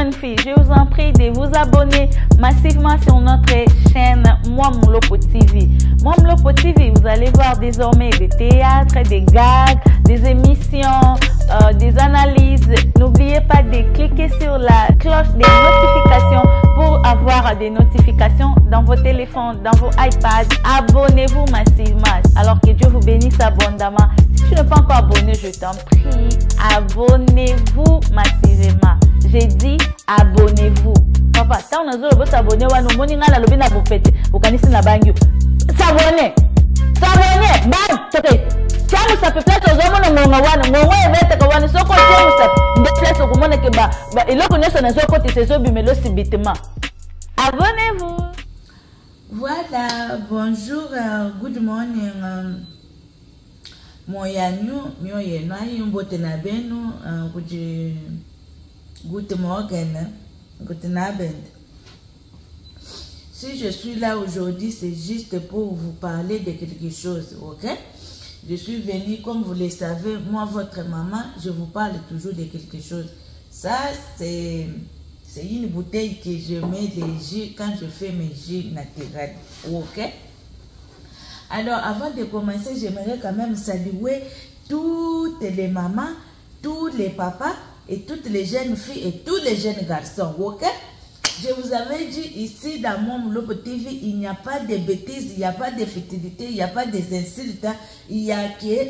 jeunes filles, je vous en prie de vous abonner massivement sur notre chaîne Mwamlopo TV. Mwamlopo TV, vous allez voir désormais des théâtres, des gags, des émissions, des analyses. N'oubliez pas de cliquer sur la cloche des notifications pour avoir des notifications dans vos téléphones, dans vos iPads. Abonnez-vous massivement. Alors que Dieu vous bénisse abondamment. Si tu n'es pas encore abonné, je t'en prie, abonnez-vous massivement. J'ai dit abonnez-vous. Papa, si on a besoin de s'abonner, on va nous montrer la lobby na bopete. Vous connaissez la banque. S'abonner. S'abonner. Bam. Tiens, ça peut plaire aux hommes. Non, mais quand on est sur côté, on se déplace au monde que bah, et là qu'on est sur notre côté, c'est ça, mais là subitement. Abonnez-vous. Voilà. Bonjour. Good morning. Moyanyu, mioyena, yumbote na benu, kuji. Good morning, good Abend. Si je suis là aujourd'hui, c'est juste pour vous parler de quelque chose, ok? Je suis venue, comme vous le savez, moi, votre maman, je vous parle toujours de quelque chose. Ça, c'est une bouteille que je mets des jus quand je fais mes jus naturels, ok? Alors, avant de commencer, j'aimerais quand même saluer toutes les mamans, tous les papas, et toutes les jeunes filles et tous les jeunes garçons, ok? Je vous avais dit ici dans Mwamlopo TV, il n'y a pas de bêtises, il n'y a pas de futilité, il n'y a pas des insultes, il y a que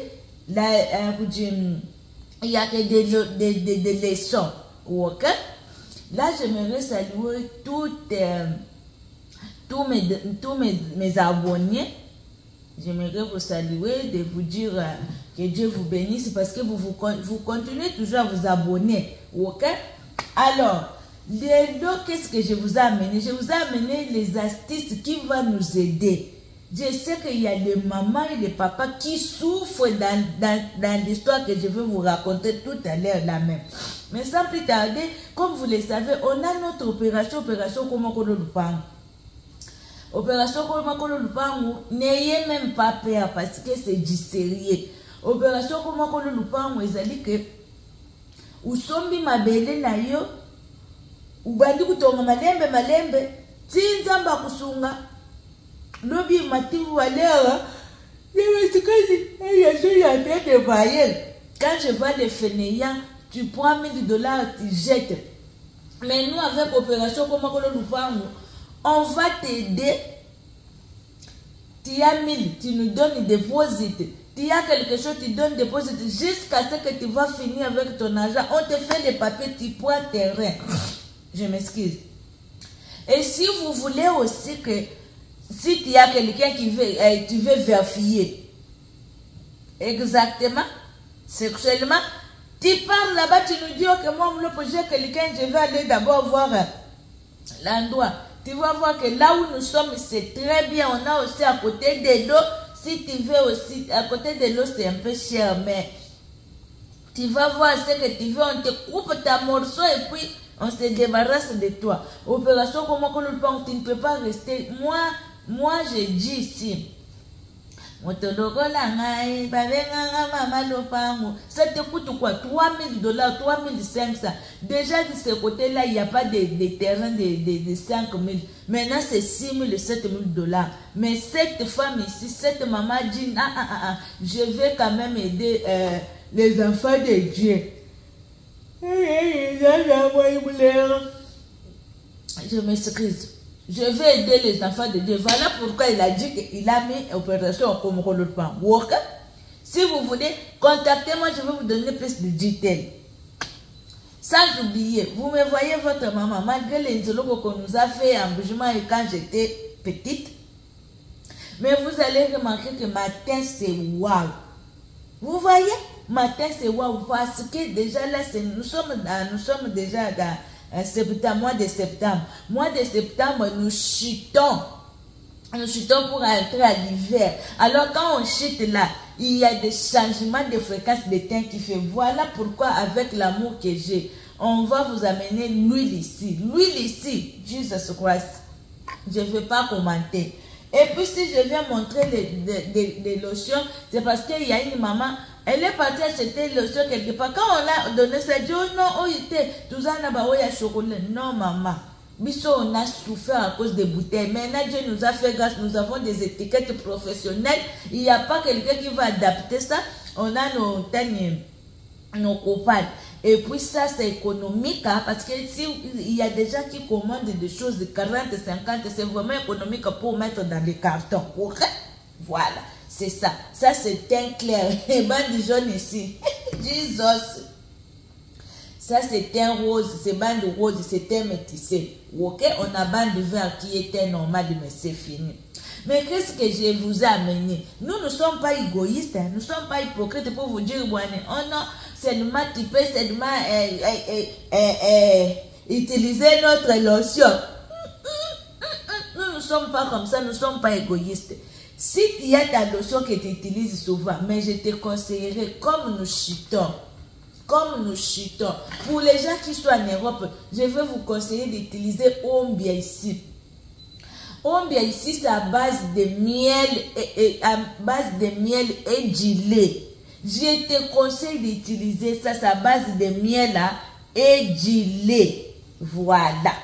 des leçons, ok? Là, j'aimerais saluer tous mes abonnés. J'aimerais vous saluer, de vous dire que Dieu vous bénisse parce que vous continuez toujours à vous abonner. Ok? Alors, qu'est-ce que je vous ai amené? Je vous ai amené les astuces qui vont nous aider. Je sais qu'il y a des mamans et des papas qui souffrent dans l'histoire que je vais vous raconter tout à l'heure là même. Mais sans plus tarder, comme vous le savez, on a notre opération Komokolo Lupango. Opération Komokolo Lupango, n'ayez même pas peur parce que c'est du sérieux. Opération Komokolo Lupango, ils ont dit que ou sombi mabele na yo, ou bandi kutonga malembe, tinzamba kusunga, lobi mativu walera, quand je vois les fainéants, tu prends $1000, tu jettes. Mais nous, avec Opération Komokolo Lupango, on va t'aider. Tu as 1000, tu nous donnes des déposits. Tu as quelque chose, tu donnes des déposits jusqu'à ce que tu vas finir avec ton argent. On te fait les papiers, tu prends terrain. Je m'excuse. Et si vous voulez aussi que, si tu as quelqu'un qui veut, tu veux vérifier exactement, sexuellement, tu parles là-bas, tu nous dis que moi, le projet, quelqu'un, je vais aller d'abord voir l'endroit. Tu vas voir que là où nous sommes, c'est très bien. On a aussi à côté de l'eau. Si tu veux aussi, à côté de l'eau, c'est un peu cher. Mais tu vas voir ce que tu veux. On te coupe ta morceau et puis on se débarrasse de toi. Opération Komokolo Lupango, tu ne peux pas rester. Moi, je dis ici. Ça te coûte quoi? $3000, $3500. Déjà de ce côté-là, il n'y a pas de terrain de 5000. Maintenant, c'est $6000, $7000. Mais cette femme ici, cette maman dit, je vais quand même aider les enfants de Dieu. Je m'excuse. Je vais aider les enfants de Dieu. Voilà pourquoi il a dit qu'il a mis opération Komokolo Lupango. Si vous voulez, contactez-moi, je vais vous donner plus de détails. Sans oublier, vous me voyez votre maman, malgré les intellectuels qu'on nous a fait en bougement quand j'étais petite. Mais vous allez remarquer que ma tête c'est waouh. Vous voyez, ma tête c'est waouh parce que déjà là, nous sommes déjà dans septembre, mois de septembre. Mois de septembre, nous chutons. Nous chutons pour entrer à l'hiver. Alors quand on chute là, il y a des changements de fréquence de teint qui fait. Voilà pourquoi avec l'amour que j'ai, on va vous amener l'huile ici. L'huile ici, Jesus Christ. Je ne vais pas commenter. Et puis si je viens montrer les lotions, c'est parce qu'il y a une maman, Elle est partie acheter le soir quelque part. Quand on l'a donné, ça dit, oh non, oh, il était, tout ça, il y a chocolat. Non, maman. Biso, on a souffert à cause des bouteilles. Maintenant, Dieu nous a fait grâce. Nous avons des étiquettes professionnelles. Il n'y a pas quelqu'un qui va adapter ça. On a nos copains. Et puis ça, c'est économique. Hein, parce que si il y a des gens qui commandent des choses de 40, 50, c'est vraiment économique pour mettre dans les cartons. Ok? Voilà. C'est ça. Ça, c'est teint clair. Et ben, du jaune ici. Jesus. Ça, c'est un rose, c'est bande rose, c'est un métissé. Ok, on a bande vert qui était normal, mais c'est fini. Mais qu'est-ce que je vous ai amené? Nous ne sommes pas égoïstes, hein? Nous ne sommes pas hypocrites pour vous dire, oh non, seulement typé, seulement utiliser notre lotion. Nous ne sommes pas comme ça, nous ne sommes pas égoïstes. Si il y a ta lotion que tu utilises souvent, mais je te conseillerais, comme nous chutons, pour les gens qui sont en Europe, je vais vous conseiller d'utiliser Ombia ici. Ombia ici, c'est à base de miel et du lait. Je te conseille d'utiliser ça, c'est à base de miel et du lait. Voilà.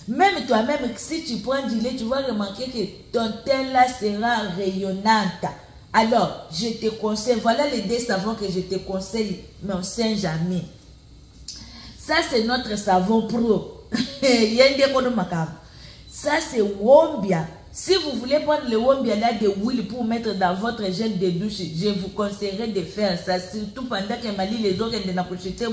Même toi-même, si tu prends du lait, tu vas remarquer que ton teint là sera rayonnante. Alors, je te conseille, voilà les 2 savons que je te conseille, mon Saint-Jamin. Ça, c'est notre savon pro. Ça, c'est Wombia. Si vous voulez prendre le Wombia là de huile pour mettre dans votre gel de douche, je vous conseillerais de faire ça. Surtout pendant que Mali les autres de la pochette,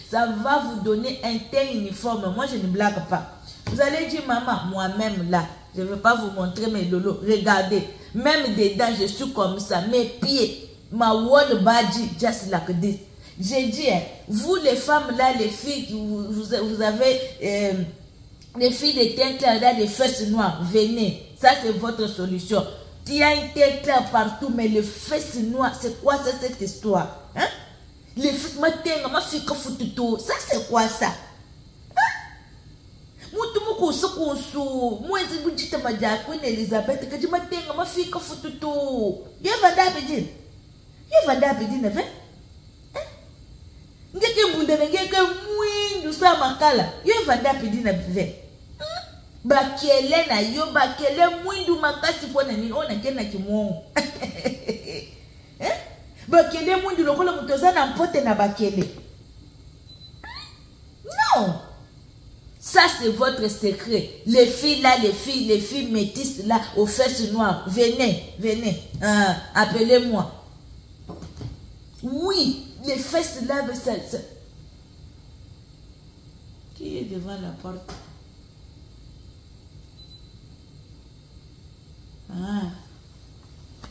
ça va vous donner un teint uniforme. Moi, je ne blague pas. Vous allez dire, maman, moi-même là, je ne vais pas vous montrer mes lolos. Regardez, même dedans, je suis comme ça. Mes pieds, ma one body, just like this. J'ai dit, vous les femmes là, les filles, vous avez les filles de teint clair, là, des fesses noires, venez. Ça, c'est votre solution. Tu as un teint clair partout, mais les fesses noires, c'est quoi ça, cette histoire? Hein? Les fesses, ma fille, ça, c'est quoi ça? Moi, je vous dis que Queen Elizabeth, que je m'attends ma fille, que fututu. Il y a Vanda Bedin. Il y a Vanda Bedin, hein? Il y a que vous devez que mouin, nous sommes en cala. Il y a Vanda Bedin, hein? Bakele na yo, bakele mouin, du makasi pour nani, on a qu'un akimon. Hein? Bakele mouin, du local, mutoza n'importe na bakele. Non! Ça, c'est votre secret. Les filles là, les filles métisses là, aux fesses noires. Venez, venez. Appelez-moi. Oui, les fesses là, ça. Qui est devant la porte?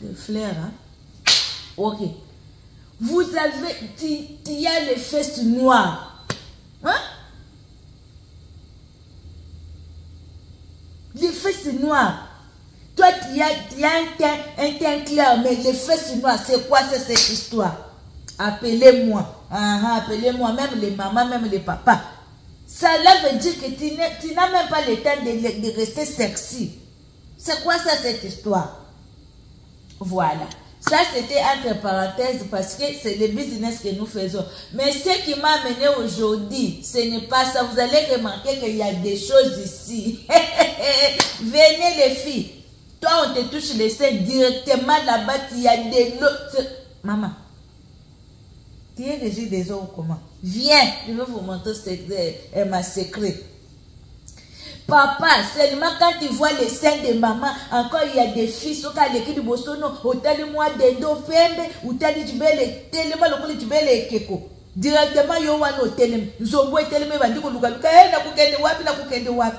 Le flair, hein? Ok. Vous avez, il y a les fesses noires. Hein? Les fesses noires. Toi, tu as un teint clair, mais les fesses noires, c'est quoi cette histoire? Appelez-moi. Appelez-moi, même les mamans, même les papas. Ça là veut dire que tu n'as même pas le temps de rester sexy. C'est quoi ça, cette histoire? Voilà. Ça, c'était entre parenthèses parce que c'est le business que nous faisons. Mais ce qui m'a amené aujourd'hui, ce n'est pas ça. Vous allez remarquer qu'il y a des choses ici. Venez les filles. Toi, on te touche les seins directement là-bas. Il y a des lots. Maman, tu es régie des eaux comment? Viens, je vais vous montrer ma secret. Papa, seulement quand tu vois les seins de maman, encore il y a des filles, qui ont l'équipe de Bosono, au moi des dos pembe, ou tali tu belle, tellement le tu belle keko. Directement, yo wan au télé, zombo et télé, va dire que Luka, na kukende wapi, na kukende wapi.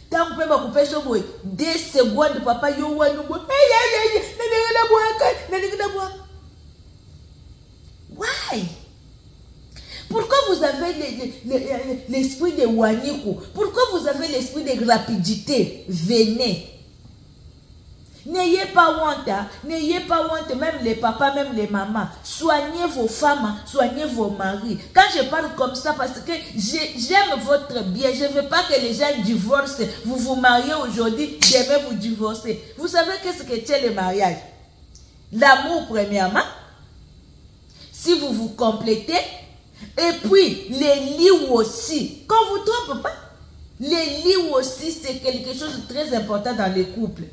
Tant que vous pouvez couper ce boy, 2 secondes, papa, yo wan, why? Pourquoi vous avez l'esprit de Waniku? Pourquoi vous avez l'esprit de rapidité? Venez. N'ayez pas honte, hein? N'ayez pas honte, même les papas, même les mamans. Soignez vos femmes, soignez vos maris. Quand je parle comme ça, parce que j'aime votre bien, je ne veux pas que les gens divorcent. Vous vous mariez aujourd'hui, demain vous divorcez. Vous savez qu'est-ce que c'est le mariage? L'amour premièrement. si vous vous complétez. Et puis, les lits aussi. Qu'on ne vous trompe pas. Les lits aussi, c'est quelque chose de très important dans les couples.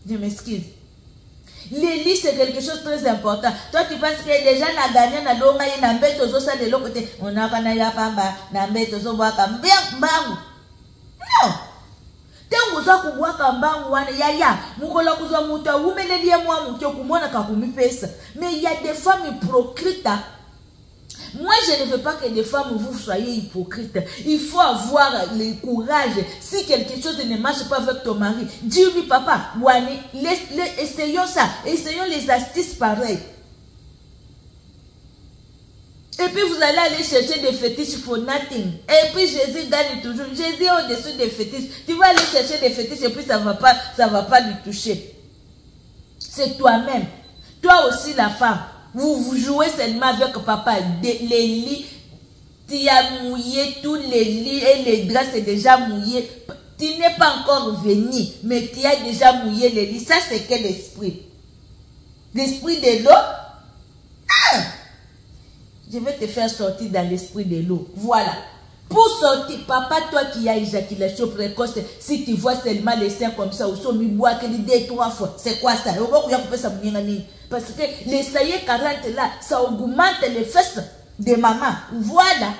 Je m'excuse. Les lits, c'est quelque chose de très important. Toi, tu penses que déjà, na gagné, na longa, na mbet, ozo, ça de l'autre côté. On a pas na pamba, na mbet, ozo, waka, bien, mbangu. Non! Tengo za kubwaka mbangu wana, ya, mukola kuzwa muta, umelelie mwa mutio, kumona kakumi pesa. Mais il y a des femmes hypocrites. Moi, je ne veux pas que les femmes, vous soyez hypocrites. Il faut avoir le courage. Si quelque chose ne marche pas avec ton mari, dis-lui, papa, Wani, essayons ça. Essayons les astuces pareilles. Et puis, vous allez aller chercher des fétiches for nothing. Et puis, Jésus gagne toujours. Jésus est au-dessus des fétiches. Tu vas aller chercher des fétiches et puis ça va pas lui toucher. C'est toi-même. Toi aussi, la femme. Vous jouez seulement avec papa. Les lits, tu as mouillé tous les lits et les draps, c'est déjà mouillé. Tu n'es pas encore venu, mais tu as déjà mouillé les lits. Ça, c'est quel esprit? L'esprit de l'eau? Ah! Je vais te faire sortir dans l'esprit de l'eau. Voilà. Pour sortir, papa, toi qui as éjaculation précoce, si tu vois seulement les seins comme ça, ou sont mis bois, que l'idée 3 fois, c'est quoi ça? Parce que les saillés 40 là, ça augmente les fesses de maman. Voilà.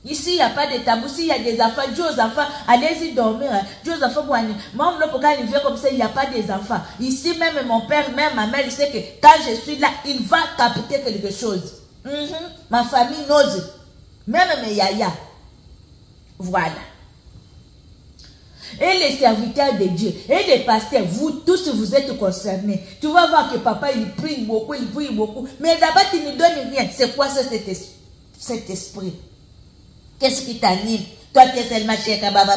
Ici, il n'y a pas de tabou. S'il y a des enfants, Dieu aux enfants, allez-y dormir. Dieu aux enfants, moi, quand il vient comme ça, il n'y a pas des enfants. Ici, même mon père, même ma mère, il sait que quand je suis là, il va capter quelque chose. Ma famille n'ose. Même mes yaya. Voilà. Et les serviteurs de Dieu, et les pasteurs, vous tous, vous êtes concernés. Tu vas voir que papa, il prie beaucoup. Mais là-bas, tu ne donnes rien. C'est quoi ça, cet esprit? Qu'est-ce qui t'anime? Toi, tu es seulement Cheikh Baba.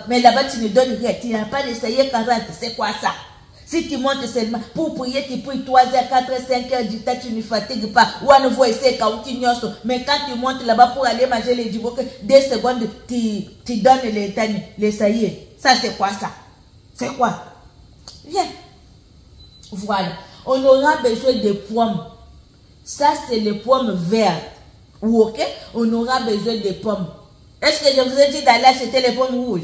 Mais là-bas, tu ne donnes rien. Tu n'as pas d'essayer 40. C'est quoi ça? Si tu montes seulement pour prier, tu pries 3 heures, 4 heures, 5 heures du temps, tu ne fatigues pas. Ou à nouveau essayer mais quand tu montes là-bas pour aller manger les djibok, 2 secondes, tu donnes les saillés. Ça, c'est quoi ça? C'est quoi? Viens. Voilà. On aura besoin de pommes. Ça, c'est les pommes vertes. Ou ok? On aura besoin de pommes. Est-ce que je vous ai dit d'aller acheter les pommes rouges?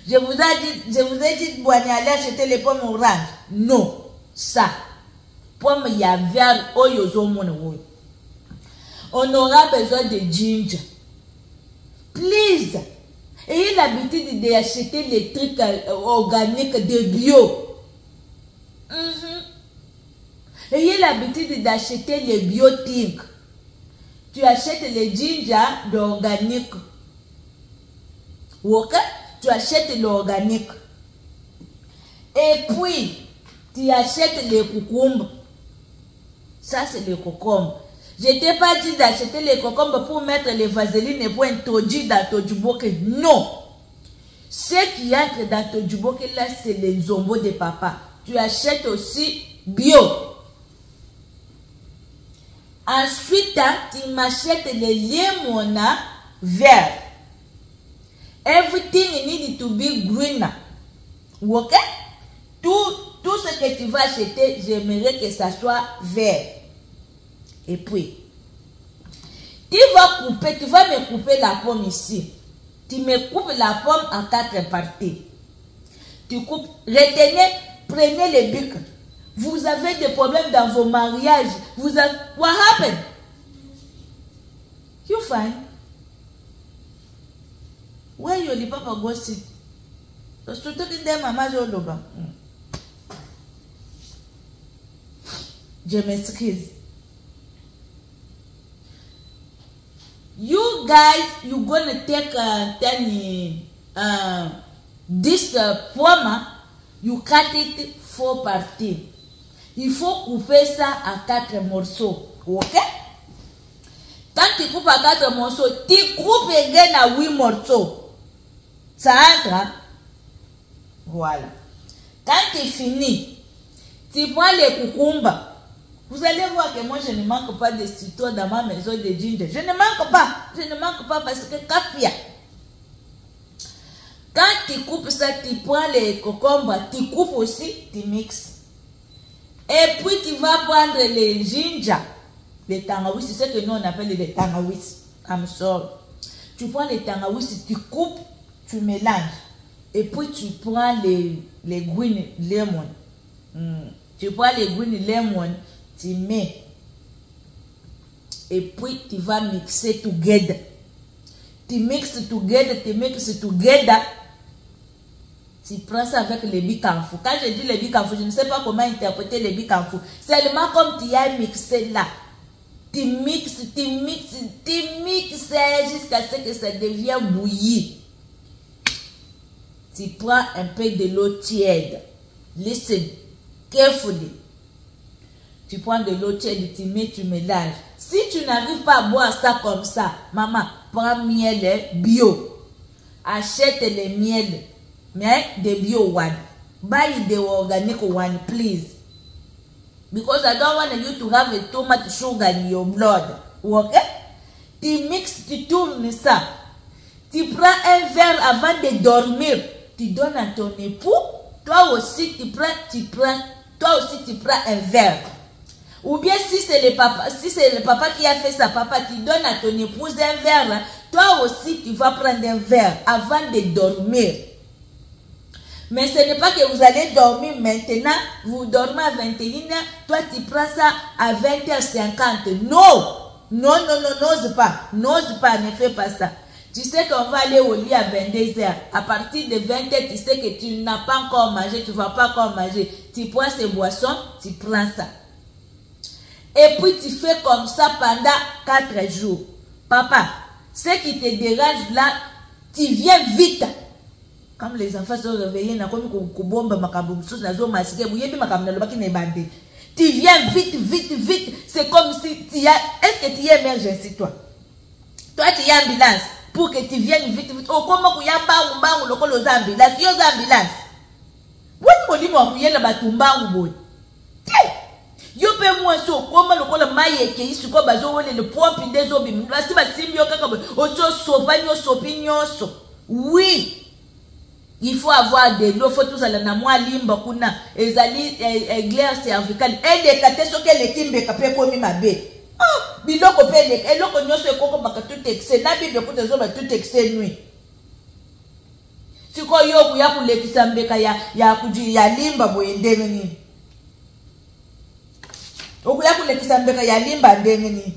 Je vous ai dit de aller acheter les pommes oranges. Non. Ça. Pommes il y a vert. On aura besoin de ginger. Please. Ayez l'habitude d'acheter les trucs organiques de bio. Ayez l'habitude d'acheter les biotiques. Tu achètes les ginger d'organique. Ok? Tu achètes l'organique. Et puis, tu achètes les concombres. Ça, c'est les concombres. Je ne t'ai pas dit d'acheter les concombres pour mettre les vaselines et pour introduire dans ton djuboke. Non. Ce qui entre dans ton djuboke, là, c'est les zombos de papa. Tu achètes aussi bio. Ensuite, tu m'achètes les lemons verts. Everything need to be green. Ok? Tout ce que tu vas acheter, j'aimerais que ça soit vert. Et puis, tu vas me couper la pomme ici. Tu me coupes la pomme en 4 parties. Tu coupes, retenez, prenez les bics. Vous avez des problèmes dans vos mariages. What happened? You fine? Where you papa go sit? Je m'excuse. You guys, you gonna take this pomme, you cut it 4 parties. Il faut couper ça à 4 morceaux. Ok? Quand tu coupes à 4 morceaux, tu coupes again à 8 morceaux. Ça entre. Hein? Voilà. Quand tu finis, tu prends les cucumbres. Vous allez voir que moi, je ne manque pas de citron dans ma maison de ginger. Je ne manque pas. Je ne manque pas parce que capia. Quand tu coupes ça, tu prends les cucumbres, tu coupes aussi, tu mixes. Et puis tu vas prendre les ginger, les tangawis, c'est ce que nous on appelle les tangawis. I'm sorry. Tu prends les tangawis, tu coupes, tu mélanges. Et puis tu prends les green lemon. Tu prends les green lemon, tu mets. Et puis tu vas mixer together. Tu mixes together, tu prends ça avec les bicanfou. Quand je dis les bicanfou, je ne sais pas comment interpréter les bicanfou. Seulement comme tu as mixé là. Tu mixes jusqu'à ce que ça devienne bouilli. Tu prends un peu de l'eau tiède. Listen, carefully. Tu prends de l'eau tiède, tu mets, tu mélanges. Si tu n'arrives pas à boire ça comme ça, maman, prends miel bio. Achète les miels, mais de bio one. Buy the organic one, please. Because I don't want you to have too much sugar in your blood. Okay? Tu mixes, tu tournes ça. Tu prends un verre avant de dormir. Tu donnes à ton époux. Toi aussi, tu prends un verre. Ou bien si c'est le papa qui a fait ça, papa, tu donnes à ton épouse un verre. Toi aussi, tu vas prendre un verre avant de dormir. Mais ce n'est pas que vous allez dormir maintenant, vous dormez à 21h, toi tu prends ça à 20h50. Non, n'ose pas, ne fais pas ça. Tu sais qu'on va aller au lit à 22h. À partir de 20h, tu sais que tu n'as pas encore mangé, tu ne vas pas encore manger. Tu prends ces boissons, tu prends ça. Et puis tu fais comme ça pendant 4 jours. Papa, ce qui te dérange là, tu viens vite. Comme les enfants sont réveillés, tu viens vite. C'est comme si tu as... Est-ce que tu es émergence, toi? Toi, tu es ambulance. Pour que tu viennes vite. Oh, comment tu as ambulance? Tu es ambulance. Yo pe moi so koma lokola maye ke isu ko bazowole le pompe des obi basi basimbi yo kaka oso sopanyo sopinyoso. Oui, il faut avoir de l'eau, faut tout ça na moi limba kuna ezali glaire cervicale et de kate soke le kimbe kape komi mabe. Oh, biloko pele eloko nyoso ekoko baka tout excès na bibe ko tezo ba tout excès nuit. Siko yo kuya kulekisa mbeka ya kuji ya limba boyendeme nini. Okuya kulekisa mbeka ya limba ndenge nini.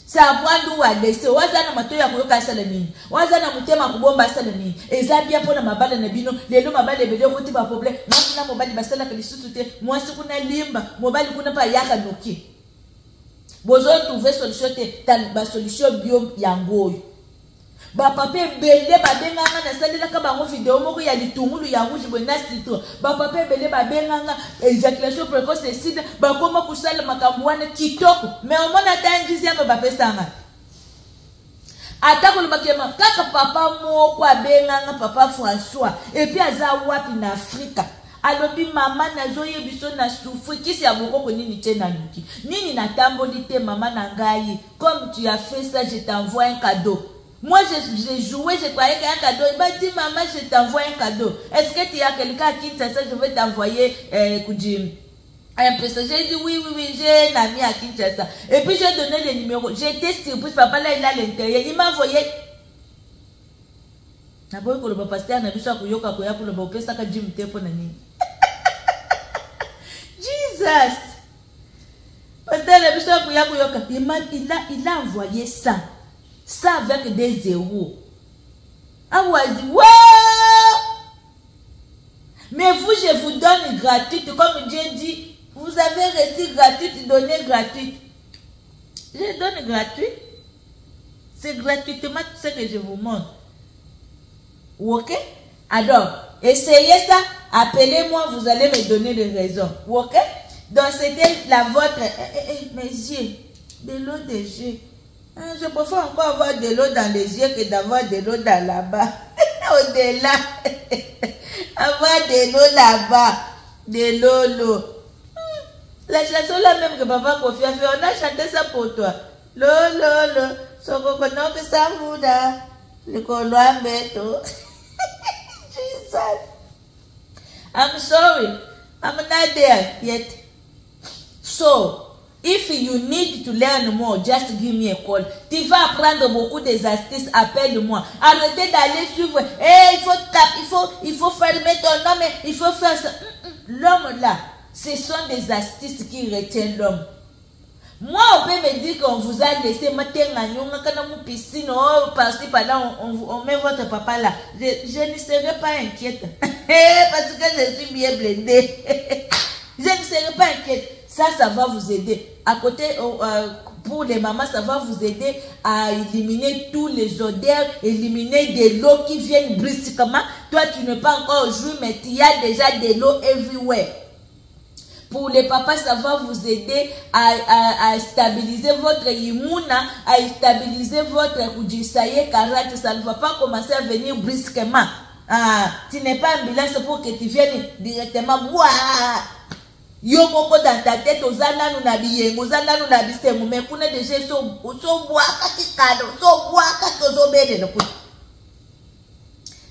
Savandu wa lese wazana matoya kuyoka sala nini. Wazana mutema kubomba sala nini. Ezabia pona mabala na bino lelo mabale bele kuti ba problème. Mwasi na mobali basala ka lisusu te. Mwasi kuna limba, mobali kuna pa yaka noki. Bozo trouver solution te tal ba solution bio yangoyo. Ba pape bele ba benganga na salela ka bango video moko ya litungulu ya rouge bona citron. Ba pape bele ba benganga ejaculation précoce sida ba koma kusala makambo wana kitoko. Mais au mona tangizi ama ba pesanga. Atako lubakema kaka papa moko abenganga papa François et puis aza wapi na Afrika. Alobi mama nazoye biso na souffrir kisi ya bokoko nini tena nuki. Nini na tamboli te mama na ngai. Comme tu as fait ça, je t'envoie un cadeau. Moi, j'ai joué, je croyais qu'il y a un cadeau. Il m'a dit, maman, je t'envoie un cadeau. Est-ce que tu as quelqu'un qui Kinshasa, je vais t'envoyer un peu ça. J'ai dit, oui, j'ai un ami à Kinshasa. Et puis, j'ai donné le numéro. J'étais surprise, papa, là, il a l'intérieur. Il m'a envoyé. Jesus! Il a envoyé ça. Ça avec des zéros. Ah ouais, wow! Mais vous, je vous donne gratuite. Comme Dieu dit, vous avez reçu gratuite, donnez gratuite. Je donne gratuite. C'est gratuitement tout ce que je vous montre. Ok? Alors, essayez ça. Appelez-moi, vous allez me donner des raisons. Ok? Donc, c'était la vôtre. Mes yeux. De l'eau des yeux. Je préfère encore avoir de l'eau dans les yeux que d'avoir de l'eau dans là-bas. Au-delà. Avoir de l'eau là-bas. De l'eau. La chanson là même que papa Kofi a fait, on a chanté ça pour toi. L'eau. Sokokono que ça vous da. Le coloin beto. Jesus. I'm sorry. I'm not there yet. So, if you need to learn more, just give me a call. Tu vas apprendre beaucoup des astuces, appelle-moi. Arrêtez d'aller suivre. Il faut taper, il faut fermer ton nom, il faut faire ça. L'homme là, ce sont des astuces qui retiennent l'homme. Moi, on peut me dire qu'on vous a laissé matin à piscine, par-ci, par-là, on met votre papa là. Je ne serai pas inquiète. Parce que je suis bien blindée. Je ne serai pas inquiète. Ça va vous aider. À côté, pour les mamans, ça va vous aider à éliminer tous les odeurs, éliminer des lots qui viennent brusquement. Toi, tu n'es pas encore joué, mais il y a déjà des lots everywhere. Pour les papas, ça va vous aider à stabiliser votre imuna, à stabiliser votre kujisaye karate. Ça ne va pas commencer à venir brusquement. Tu n'es pas ambulance pour que tu viennes directement. Yo moko dans ta tête, ozana nou na biyengo, ozana nou na bisengo, mais kuna déjà so boaka kikado, so boaka kozobele no.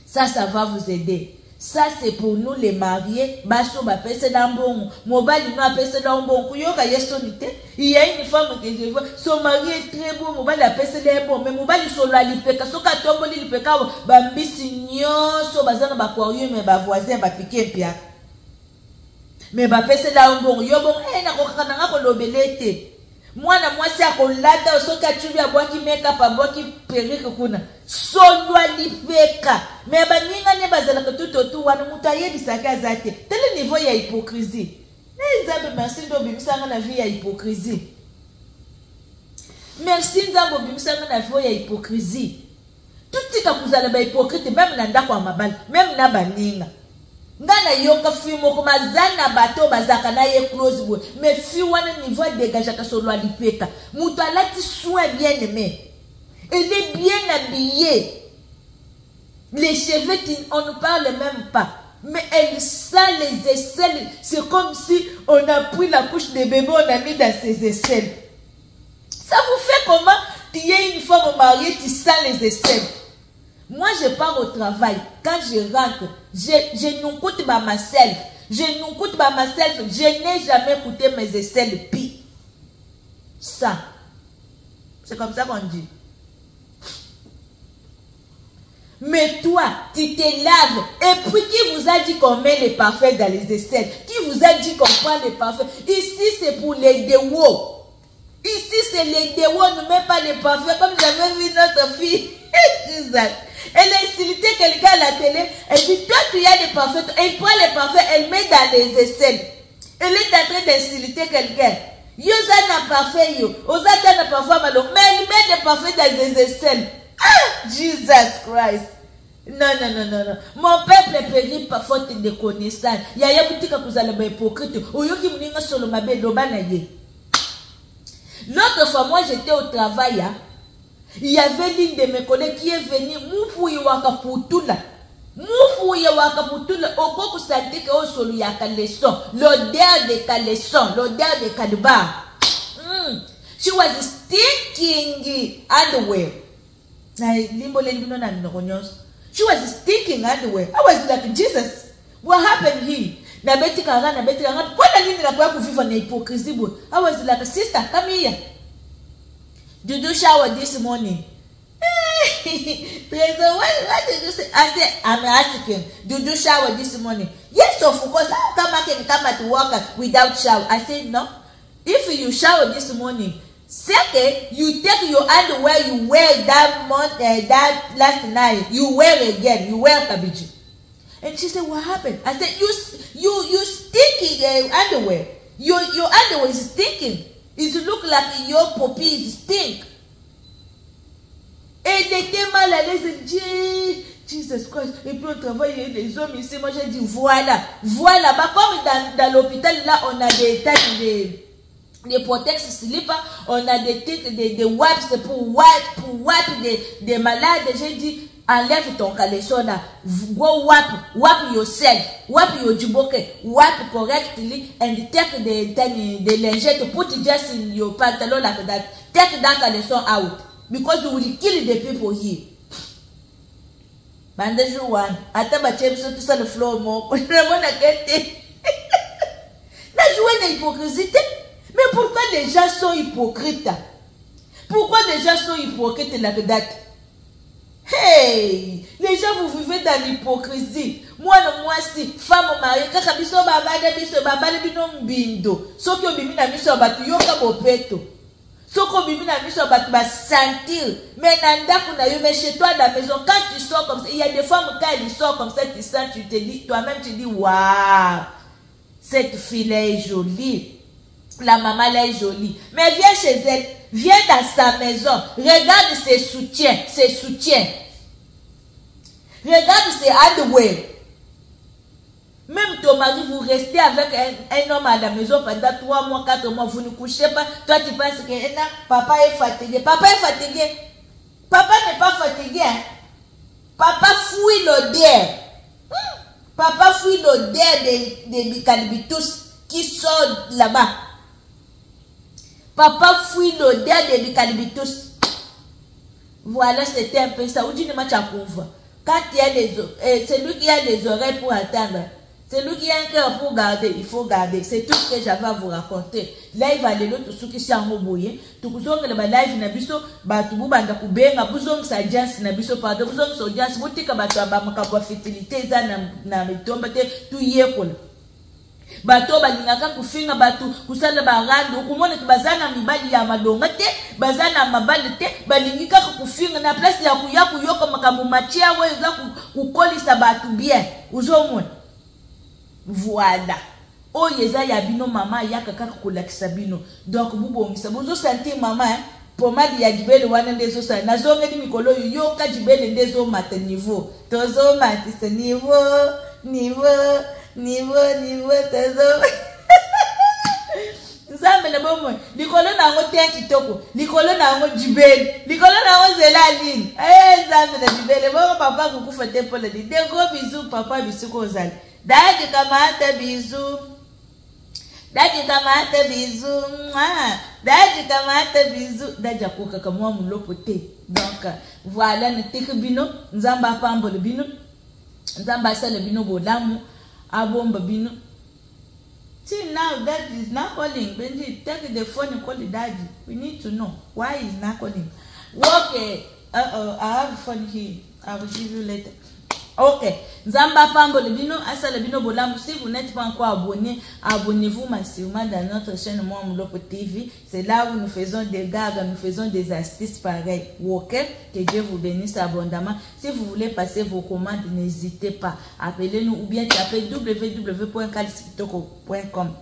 Ça va vous aider. Ça c'est pour nous les mariés, baso ba pese d'ambon, mobali no apese d'ambon, kuyoka yesonite. Il y a une femme que je vois, son mari est très beau, mobali apese d'ambon, mais mobali solo alipeka, so ka tombo lipeka, ba mbisi nyonso bazana ba aquarium mais ba voisin ba piquer pia. Mais ba pese la mbongo yo bon na kokana ngako lobelete mwana mwasi akolata soka chubi abwaki makeup abwaki perruque kuna solwa lipeka mais baninga ne bazala ko tutotu wana mutu ayebisaka azate tel niveau ya hypocrisie na nzambe merci ndo bimisanga na vie ya hypocrisie merci nzambe bimisanga na vie ya hypocrisie tout tika kuzala ba hypocrite même na ndako ya mabala même na baninga ngana yoka fimo koma zana bato bazaka na ye close boy mais fi wana niveau dégage ka solo alipeka mutu alati soin bien aimé elle est bien habillée les cheveux on ne parle même pas mais elle sent les aisselles c'est comme si on a pris la couche de bébé on a mis dans ses aisselles ça vous fait comment tu es une femme mariée tu sens les aisselles. Moi, je pars au travail. Quand je rentre, je n'écoute pas myself. Je n'écoute pas myself. Je n'ai jamais écouté mes aisselles. Puis, ça. C'est comme ça qu'on dit. Mais toi, tu te laves. Et puis, qui vous a dit qu'on met les parfums dans les aisselles? Qui vous a dit qu'on prend les parfums? Ici, c'est pour les déwos. Ici, c'est les déwos. On ne met pas les parfums. Comme j'avais vu notre fille. Elle a insulté quelqu'un à la télé. Elle dit, toi, tu as des parfums. Elle prend les parfums, elle met dans les aisselles. Elle est en train d'insulter quelqu'un. Yozana parfait, yo. Ozana parfum malo. Mais elle met des parfums dans les aisselles. Ah, Jesus Christ. Non. Mon peuple périt par faute de connaissance. Yaya boutika kuzala ba hypocrite. Oyoki muninga solo mabe lobana ye. L'autre fois, moi, j'étais au travail, hein. Il y avait l'une de mes collègues qui est venue, Moufouye Wakaputula. Moufouye Wakaputula, au coco santé que au solo ya caleçon, l'odeur de caleçon, l'odeur de calibar. She was stinking underwear. She was stinking underwear. I was like, Jesus, what happened here? Na beti kanga, kwa nini na kwa kuviva na hypocrisy? I was like, sister, come here. Did you shower this morning? What did you say? I said, I'm asking, did you shower this morning? Yes, of course. How come I can come at work without shower? I said, no. If you shower this morning, second, you take your underwear you wear that last night, you wear again, you wear cabbage. And she said, what happened? I said, you stinking underwear. Your underwear is stinking. It look like your puppy stink. Elle était mal à l'aise. Elle dit, Jesus Christ. Et puis on travaille les hommes ici. Moi j'ai dit, voilà. Bah, comme dans l'hôpital, là, on a des protects slip. On a des wipes pour wipe des malades. J'ai dit, enlève ton caleçon là. Go wipe yourself. Wipe your juboke. Wipe correctly and take the lingettes. Put it just in your pantalon like that. Take that caleçon out. Because you will kill the people here. Bandage one. Ata ba chemso tout ça le flow mo. Na joué na hypocrisie. Mais pourquoi les gens sont hypocrites? Pourquoi les gens sont hypocrites là-dedans? Hey! Les gens, vous vivez dans l'hypocrisie. Moi, si femme mariée, quand je suis babale bino mbindo. So ki obimi na miso batu yoka bopeto. So ki obimi na miso batu ba sentir. Mais nanda kuna yo, mais chez toi dans la maison, quand tu sors comme ça, il y a des femmes quand elles sortent comme ça, tu sens, tu te dis, toi-même tu dis, waouh, cette fille-là est jolie. La maman là est jolie. Mais viens chez elle, viens dans sa maison, regarde ses soutiens, Regarde ses hardware. Même ton mari, vous restez avec un homme à la maison pendant 3 mois, 4 mois, vous ne couchez pas. Toi, tu penses que papa est fatigué. Papa est fatigué. Papa n'est pas fatigué. Hein? Papa fuit l'odeur. Papa fuit l'odeur des bicalbitus qui sort là-bas. Papa fuit l'odeur des bicalbitus. Voilà, c'était un peu ça. Où dit match à couvre. Quand il y a les oreilles, c'est lui qui a les oreilles pour attendre. C'est lui qui a un cœur pour garder. Il faut garder. C'est tout ce que j'avais à vous raconter. Là, il va aller l'autre tout ce qui s'est enrobouillé. Tout ce que le live n'a biso, batubu banda kubenga, buzong sa audience n'a biso pardon, buzong sa audience, boutique batua ba makapwa fertilité za na mitomba te tu yekona. Bato balingaka kufinga batu kusala barando kumona ke bazana mibali ya malonga te bazana mabali te balingika kufinga na place ya kuyoka makambo machia weza kukolisa batu bien uzomona. Voilà. Oh yeza ya bino mama yaka kaka kolakisa bino. Donc bubongisa bozo sentir mama hein? Pomade ya jibele wana ndezo sa nazonga di mikolo yo ka jibele ndezo mate niveau. Tozo mate ce niveau tozo. Nzambe na bomo likolo na ngo te kitoko likolo na ngo jibele likolo na ngo zelali nzambe na jibele bo papa kukufa te pole di de gros bisous papa bisuko ozali dadi kamata bisous dadi kamata bisous dadi kamata bisous dadi akoka kama mulopo te. Donc voilà ne tekbino nzamba pambole bino nzamba sala bino bolamu abomba bino. See now that is not calling. Benji, take the phone and call the daddy. We need to know why he's not calling. Okay. I have phone here. I will give you later. Ok. Nzamba Pambo le bino, asa le bino bolamu. Si vous n'êtes pas encore abonné, abonnez-vous massivement dans notre chaîne Moi Mlopo TV. C'est là où nous faisons des gags, nous faisons des astuces pareilles. Ok? Que Dieu vous bénisse abondamment. Si vous voulez passer vos commandes, n'hésitez pas. Appelez-nous ou bien tapez www.calcitoko.com.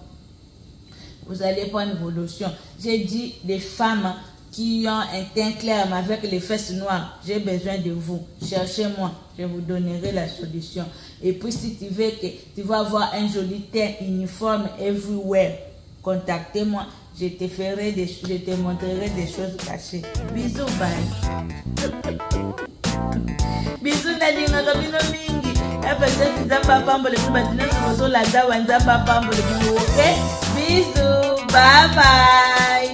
Vous allez prendre vos lotions. J'ai dit des femmes qui ont un teint clair mais avec les fesses noires, j'ai besoin de vous. Cherchez-moi, je vous donnerai la solution. Et puis si tu veux que tu vas avoir un joli teint uniforme everywhere, contactez-moi. Je te montrerai des choses cachées. Bisous, bye. Bisous, Nadine, Rabino Mingi. Bisous, bye bye.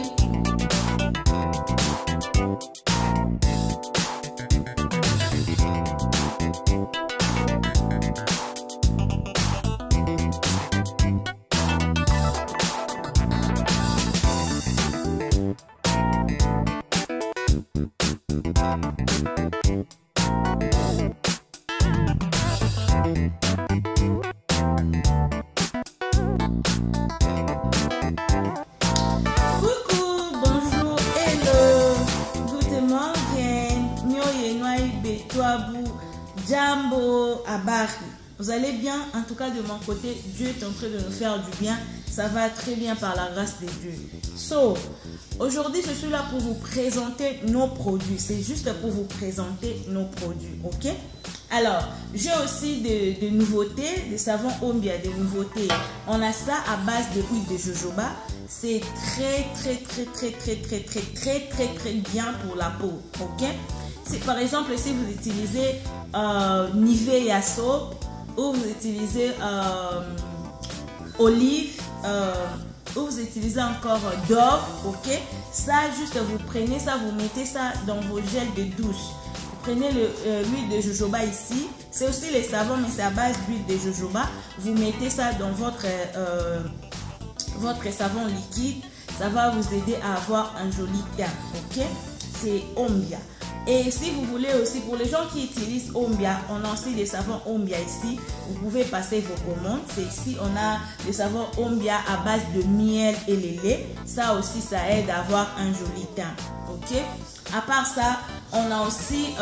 Jambo Abari. Vous allez bien? En tout cas de mon côté, Dieu est en train de nous faire du bien. Ça va très bien par la grâce de Dieu. So, aujourd'hui je suis là pour vous présenter nos produits. C'est juste pour vous présenter nos produits, ok? Alors, j'ai aussi des nouveautés, des savons Ombia, des nouveautés. On a ça à base de huile de jojoba. C'est très bien pour la peau, ok? Par exemple, si vous utilisez Nivea Soap ou vous utilisez Olive ou vous utilisez encore Dove, ok? Ça, juste vous prenez ça, vous mettez ça dans vos gels de douche. Vous prenez l'huile de jojoba ici. C'est aussi les savons, mais c'est à base d'huile de jojoba. Vous mettez ça dans votre savon liquide. ça va vous aider à avoir un joli teint, ok? C'est Ombia. Et si vous voulez aussi, pour les gens qui utilisent Ombia, on a aussi des savons Ombia ici. Vous pouvez passer vos commandes. C'est ici, on a des savons Ombia à base de miel et le lait. Ça aussi, ça aide à avoir un joli teint. Ok? À part ça, on a aussi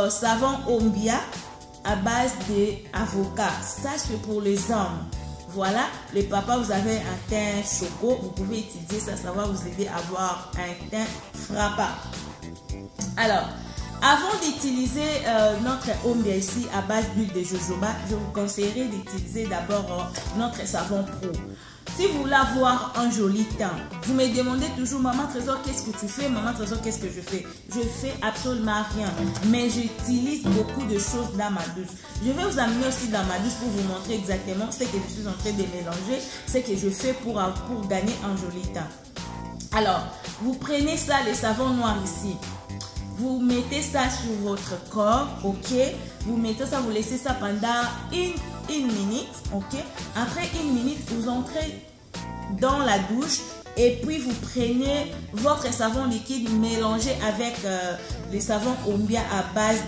savon Ombia à base d'avocat. Ça, c'est pour les hommes. Voilà, les papas, vous avez un teint choco. Vous pouvez utiliser ça, ça va vous aider à avoir un teint frappant. Alors, avant d'utiliser notre Ombia ici à base d'huile de jojoba, je vous conseillerais d'utiliser d'abord notre savon pro. Si vous voulez avoir un joli teint, vous me demandez toujours, maman Trésor, qu'est-ce que tu fais? Maman Trésor, qu'est-ce que je fais? Je fais absolument rien, mais j'utilise beaucoup de choses dans ma douche. Je vais vous amener aussi dans ma douche pour vous montrer exactement ce que je suis en train de mélanger, ce que je fais pour gagner un joli teint. Alors, vous prenez ça, le savon noir ici. Vous mettez ça sur votre corps, ok? Vous mettez ça, vous laissez ça pendant une minute, ok? Après une minute, vous entrez dans la douche et puis vous prenez votre savon liquide mélangé avec le savon Ombia à base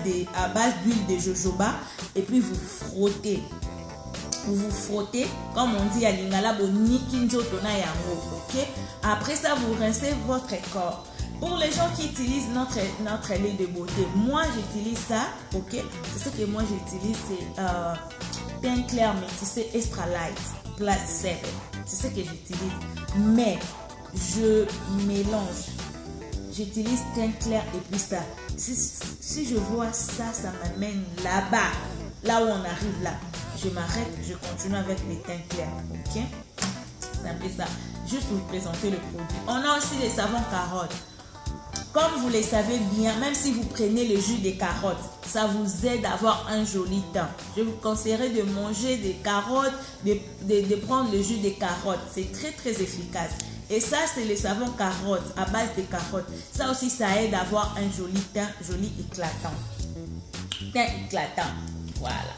d'huile de jojoba et puis vous frottez. Vous frottez, comme on dit à Lingala, ok? Après ça, vous rincez votre corps. Pour les gens qui utilisent notre lait de beauté, moi j'utilise ça, ok? C'est ce que moi j'utilise, c'est teint clair métissé extra light, plus 7. C'est ce que j'utilise. Mais je mélange. J'utilise teint clair et puis ça. Si je vois ça, ça m'amène là-bas, là où on arrive là. Je m'arrête, je continue avec les teints clairs, ok? C'est un peu ça. Juste pour vous présenter le produit. On a aussi les savons carottes. Comme vous le savez bien, même si vous prenez le jus des carottes, ça vous aide à avoir un joli teint. Je vous conseillerais de manger des carottes, de prendre le jus des carottes. C'est très très efficace. Et ça, c'est le savon carotte, à base de carottes. Ça aussi, ça aide à avoir un joli teint, joli éclatant. Teint éclatant. Voilà.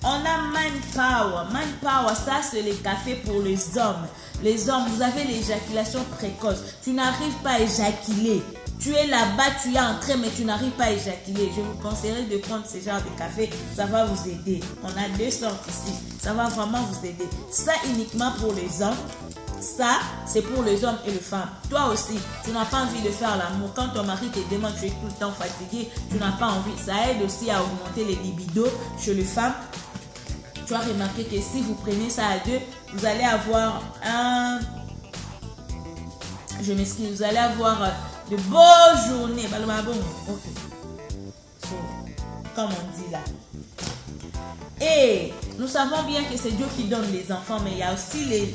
On a Manpower. Manpower, ça c'est le café pour les hommes. Les hommes, vous avez l'éjaculation précoce. Tu n'arrives pas à éjaculer. Tu es là-bas, tu es en train, mais tu n'arrives pas à éjaculer. Je vous conseillerais de prendre ce genre de café. Ça va vous aider. On a deux sortes ici. Ça va vraiment vous aider. Ça uniquement pour les hommes. Ça, c'est pour les hommes et les femmes. Toi aussi, tu n'as pas envie de faire l'amour. Quand ton mari te demande, tu es tout le temps fatigué, tu n'as pas envie. Ça aide aussi à augmenter les libidos chez les femmes. Tu as remarqué que si vous prenez ça à deux, vous allez avoir vous allez avoir de beaux journées. Okay. So, comme on dit là. Et nous savons bien que c'est Dieu qui donne les enfants, mais il y a aussi les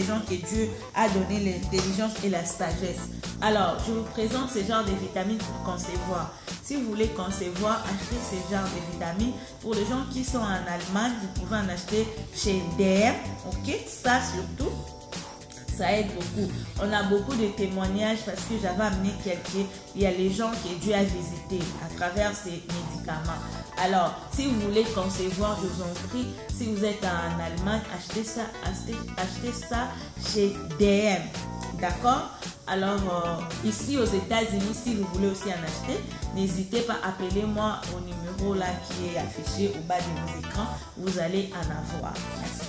gens que Dieu a donné l'intelligence et la sagesse. Alors, je vous présente ce genre de vitamines pour concevoir. Si vous voulez concevoir, achetez ce genre de vitamines. Pour les gens qui sont en Allemagne, vous pouvez en acheter chez DM. Ok, ça surtout, ça aide beaucoup. On a beaucoup de témoignages parce que j'avais amené quelqu'un. Il y a les gens que Dieu a visités à travers ces médicaments. Alors, si vous voulez concevoir, je vous en prie, si vous êtes en Allemagne, achetez ça chez DM. D'accord? Alors, ici aux États-Unis, si vous voulez aussi en acheter, n'hésitez pas à appeler moi au numéro là qui est affiché au bas de vos écrans. Vous allez en avoir. Merci.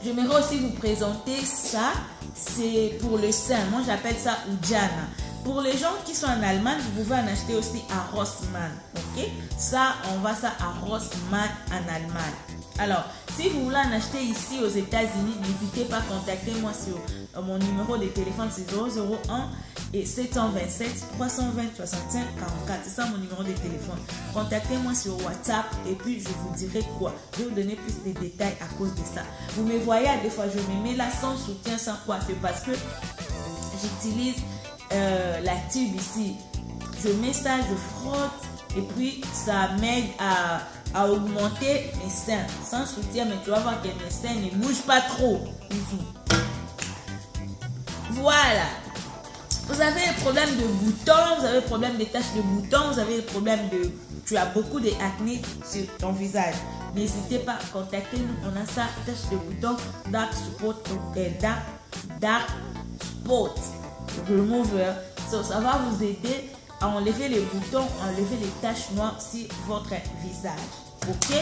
J'aimerais aussi vous présenter ça. C'est pour le sein. Moi, j'appelle ça Ujana. Pour les gens qui sont en Allemagne, vous pouvez en acheter aussi à Rossmann. Ok? Ça, on voit ça à Rossmann en Allemagne. Alors, si vous voulez en acheter ici aux États-Unis, n'hésitez pas à contacter moi sur mon numéro de téléphone, c'est 001 et 727 320 65 44. C'est ça mon numéro de téléphone. Contactez-moi sur WhatsApp et puis je vous dirai quoi. Je vais vous donner plus de détails à cause de ça. Vous me voyez à des fois, je me mets là sans soutien, sans quoi. C'est parce que j'utilise la tube ici. Je mets ça, je frotte et puis ça m'aide à augmenter mes seins. Sans soutien, mais tu vas voir que mes seins ne bougent pas trop. Voilà. Vous avez des problèmes de boutons, vous avez des problèmes de taches de boutons, vous avez des problèmes de... Tu as beaucoup d'acné sur ton visage. N'hésitez pas à contacter nous. On a ça, taches de boutons, dark support, dark dark spot remover. So, ça va vous aider à enlever les boutons, enlever les taches noires sur votre visage. Ok?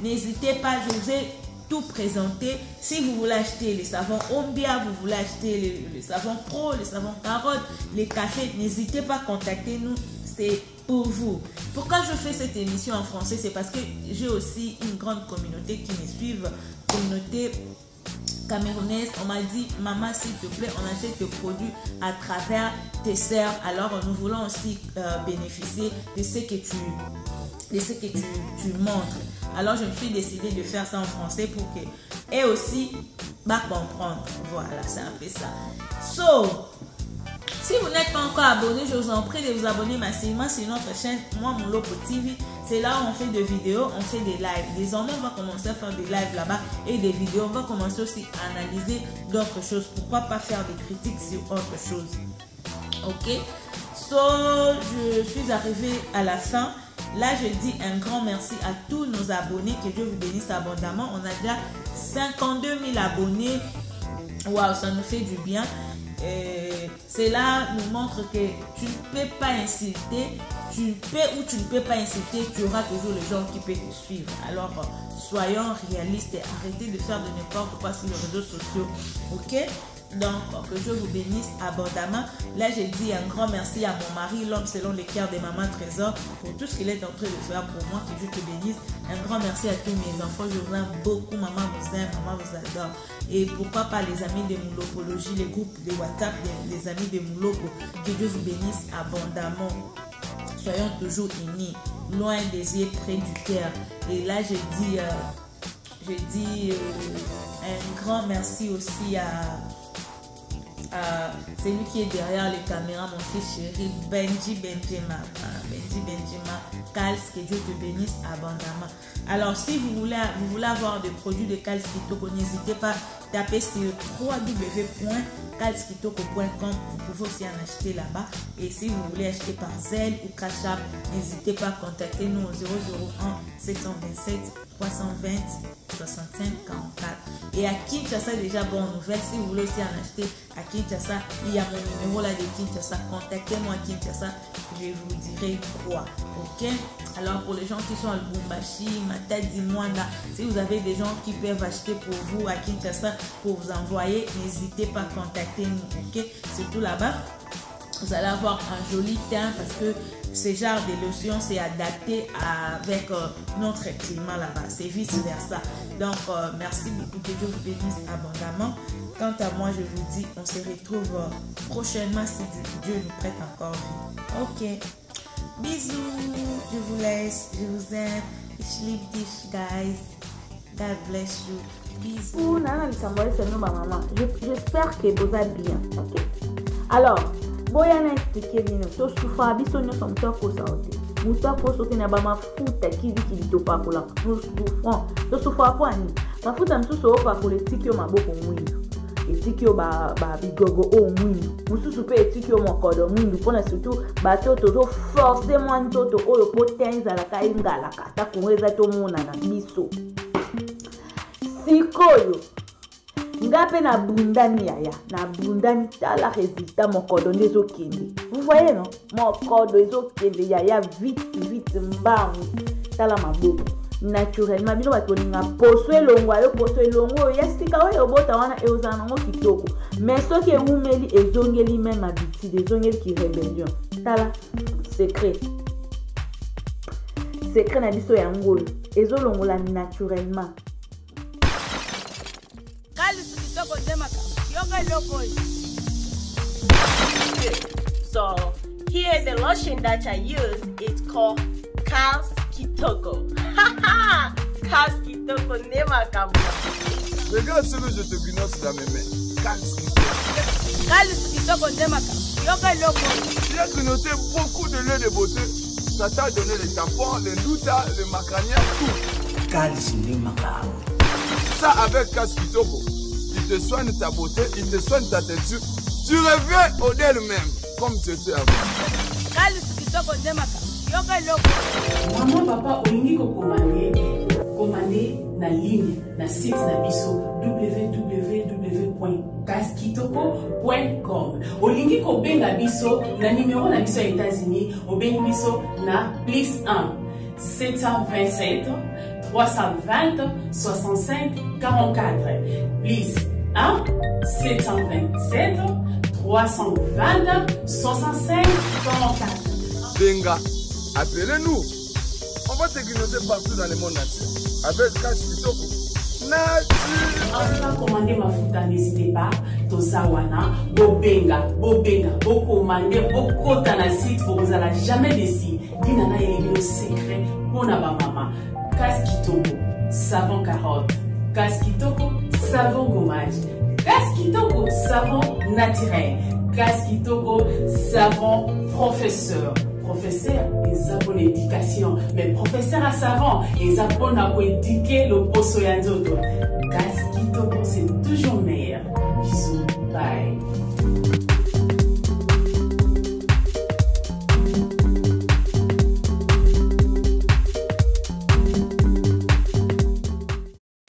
N'hésitez pas, je vous ai tout présenté. Si vous voulez acheter les savons Ombia, vous voulez acheter les savons Pro, les savons Carotte, les cafés, n'hésitez pas à contacter nous. C'est pour vous. Pourquoi je fais cette émission en français? C'est parce que j'ai aussi une grande communauté qui me suivent, communauté camerounaise. On m'a dit, maman, s'il te plaît, on achète tes produits à travers tes sœurs. Alors nous voulons aussi bénéficier de ce que tu montres. Alors je me suis décidée de faire ça en français pour que et aussi comprendre. Voilà, c'est un peu ça. So, si vous n'êtes pas encore abonné, je vous en prie de vous abonner massivement sur notre chaîne Moi Mon Lopo TV. C'est là où on fait des vidéos, on fait des lives. Désormais, on va commencer à faire des lives là-bas et des vidéos. On va commencer aussi à analyser d'autres choses. Pourquoi pas faire des critiques sur autre chose? Ok? So, je suis arrivée à la fin. Là, je dis un grand merci à tous nos abonnés. Que Dieu vous bénisse abondamment. On a déjà 52 000 abonnés. Waouh, ça nous fait du bien. Cela nous montre que tu ne peux pas insulter, tu peux ou tu ne peux pas insulter, tu auras toujours les gens qui peuvent te suivre. Alors soyons réalistes et arrêtez de faire de n'importe quoi sur les réseaux sociaux. Ok? Donc que Dieu vous bénisse abondamment. Là je dis un grand merci à mon mari, l'homme selon les cœurs de maman Trésor, pour tout ce qu'il est en train de faire pour moi. Que Dieu te bénisse. Un grand merci à tous mes enfants, je vous aime beaucoup. Maman vous aime, maman vous adore. Et pourquoi pas les amis de Moulopologie, les groupes de WhatsApp, les amis de Moulopo. Que Dieu vous bénisse abondamment. Soyons toujours unis, loin des yeux, près du cœur. Et là je dis un grand merci aussi à celui qui est derrière les caméras, mon fils chéri, Benji Benjima, Kals, que Dieu te bénisse abondamment. Alors, si vous voulez avoir des produits de Kals Kitoko, n'hésitez pas à taper sur www.kalskitoko.com. Vous pouvez aussi en acheter là-bas. Et si vous voulez acheter par Zelle ou Cash App, n'hésitez pas à contacter nous au 001 727 320 65 44. Et à Kinshasa, déjà, bonne nouvelle. Si vous voulez aussi en acheter à Kinshasa, il y a mon numéro là de Kinshasa. Contactez-moi à Kinshasa, je vous dirai quoi. Ok? Alors, pour les gens qui sont à Lubumbashi, Matadi, Mwanda, si vous avez des gens qui peuvent acheter pour vous à Kinshasa pour vous envoyer, n'hésitez pas à contacter nous. Ok? Surtout là-bas, vous allez avoir un joli teint parce que ce genre de lotion c'est adapté avec notre climat là-bas, c'est vice versa. Donc merci beaucoup, que Dieu vous bénisse abondamment. Quant à moi, je vous dis, on se retrouve prochainement si Dieu nous prête encore vie. Ok, bisous, je vous laisse, je vous aime. Ich liebe dich, guys. God bless you. Bisous. J'espère que vous allez bien. Ok. Alors, boya na expliquer bino to souffra biso nyoso mutoko saote mutoko sote na ba mafuta kili to pakola nous souffrons to souffra kwani mafuta msusu opa politiki yo maboko mwindu etiki yo ba bigogo o mwindu mususu pe etiki yo mokodo mwindu pona surtout bato to forcément ntoto oyo potenza la kaingala kata kuweza to mona na biso sikoyo ngape na bundani yaya na bundani tala résultat mokodo ndezo kende. Vous voyez non, mokodo ezo kende yaya vite mbangu tala maboko naturellement bino bato linga poso elongo yasika oyo bota wana eozana ngo kitoko mais soki eumeli ezongeli même habitude ezongeli ki rébellion tala secret na biso yango ezolongola naturellement. So here the lotion that I use is called Kals Kitoko. Kals Kitoko nema kabwa. Regarde ce que je te grignote dans mes mains. Kals Kitoko. Kals Kitoko nema kabwa. Tu as grignoté beaucoup de lait de beauté. Ça t'a donné les tampons, les doutas, les macraniens, tout. Kals nema kabwa. Ça avec Kals Kitoko. Il te soigne ta beauté, il te soigne ta teinture. Tu reviens au d'elle-même, comme tu étais avant. Kals Kitoko nema kabwa. Maman, papa, on y est commander na ligne na site na biso www.caskitoko.com. Olingi ko benga biso na numéro na biso ya États-Unis, obengi biso na +1 727 320 65 44 +1 727 320 65 44. Benga, appelez-nous. On va te grignoter partout dans le monde entier. Avec Casse Kitoko. En commander ma fouta, n'hésitez pas. Tozawana, Bobenga, Bocommandé, Bokota na site pour vous allez jamais décider. Dinana et le secret pour na maman. Casse Kitoko, savon carotte. Casse Kitoko, savon gommage. Casse Kitoko, savon naturel. Casse Kitoko, savon professeur. Professeur, ils apprennent l'éducation, mais professeur à savant, ils apprennent à éduquer le poisson. Casse Kitoko, c'est toujours meilleur. Bisous, bye.